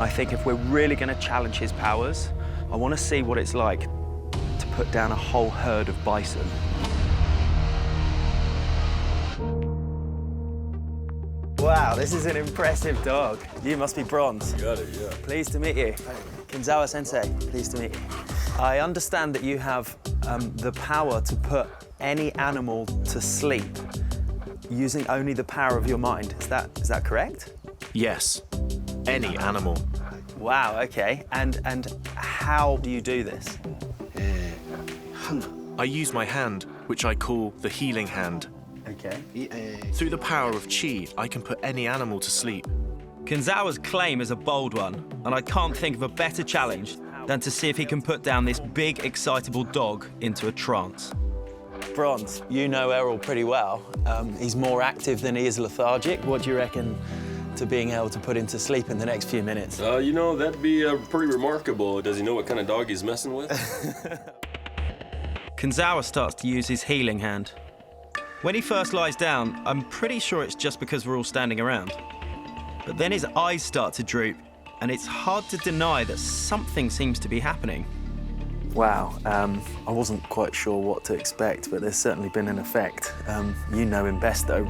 I think if we're really going to challenge his powers, I want to see what it's like to put down a whole herd of bison. Wow, this is an impressive dog. You must be Bronze. Got it, yeah. Pleased to meet you. Kinzawa Sensei, pleased to meet you. I understand that you have the power to put any animal to sleep using only the power of your mind. Is that correct? Yes, any animal. Wow, okay. And how do you do this? I use my hand, which I call the healing hand. Okay. Through the power of chi, I can put any animal to sleep. Kinzawa's claim is a bold one, and I can't think of a better challenge than to see if he can put down this big, excitable dog into a trance. Bronze, you know Errol pretty well. He's more active than he is lethargic. What do you reckon to being able to put him to sleep in the next few minutes? You know, that'd be pretty remarkable. Does he know what kind of dog he's messing with? Kinzawa starts to use his healing hand. When he first lies down, I'm pretty sure it's just because we're all standing around. But then his eyes start to droop, and it's hard to deny that something seems to be happening. Wow, I wasn't quite sure what to expect, but there's certainly been an effect. You know him best, though.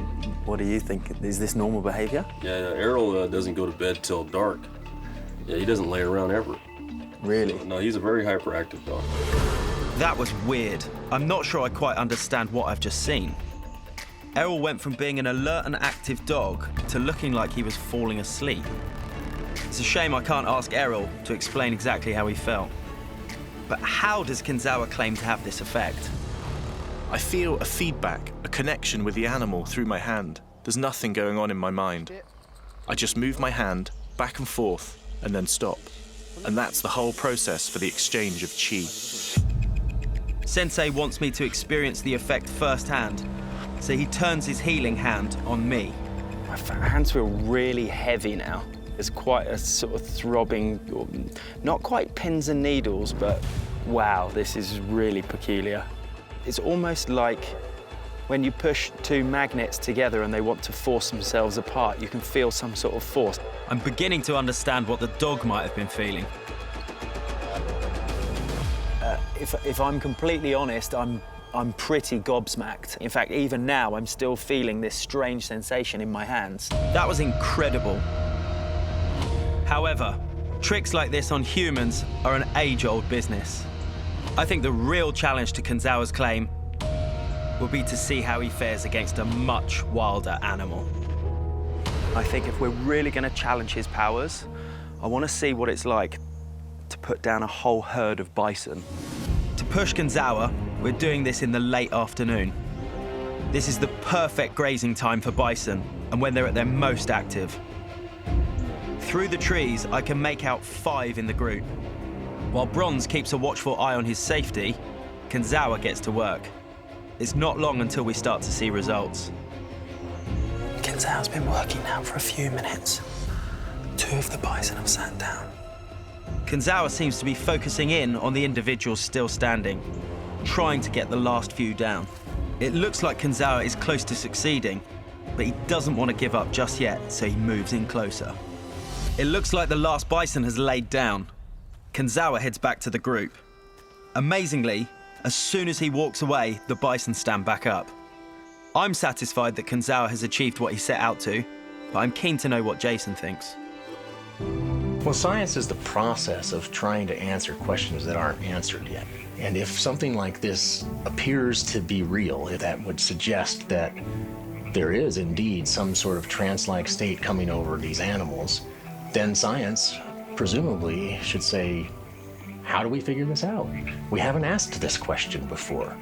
What do you think? Is this normal behavior? Yeah, Errol doesn't go to bed till dark. Yeah, he doesn't lay around ever. Really? No, he's a very hyperactive dog. That was weird. I'm not sure I quite understand what I've just seen. Errol went from being an alert and active dog to looking like he was falling asleep. It's a shame I can't ask Errol to explain exactly how he felt. But how does Kinzawa claim to have this effect? I feel a feedback, a connection with the animal through my hand. There's nothing going on in my mind. I just move my hand back and forth and then stop. And that's the whole process for the exchange of chi. Sensei wants me to experience the effect firsthand, so he turns his healing hand on me. My hands feel really heavy now. There's quite a sort of throbbing, not quite pins and needles, but wow, this is really peculiar. It's almost like when you push two magnets together and they want to force themselves apart, you can feel some sort of force. I'm beginning to understand what the dog might have been feeling. If I'm completely honest, I'm pretty gobsmacked. In fact, even now, I'm still feeling this strange sensation in my hands. That was incredible. However, tricks like this on humans are an age-old business. I think the real challenge to Kinzawa's claim will be to see how he fares against a much wilder animal. I think if we're really going to challenge his powers, I want to see what it's like to put down a whole herd of bison. To push Kinzawa, we're doing this in the late afternoon. This is the perfect grazing time for bison and when they're at their most active. Through the trees, I can make out 5 in the group. While Bronze keeps a watchful eye on his safety, Kinzawa gets to work. It's not long until we start to see results. Kinzawa's been working now for a few minutes. 2 of the bison have sat down. Kinzawa seems to be focusing in on the individuals still standing, trying to get the last few down. It looks like Kinzawa is close to succeeding, but he doesn't want to give up just yet, so he moves in closer. It looks like the last bison has laid down. Kinzawa heads back to the group. Amazingly, as soon as he walks away, the bison stand back up. I'm satisfied that Kinzawa has achieved what he set out to, but I'm keen to know what Jason thinks. Well, science is the process of trying to answer questions that aren't answered yet. And if something like this appears to be real, that would suggest that there is indeed some sort of trance-like state coming over these animals, then science presumably should say, how do we figure this out? We haven't asked this question before.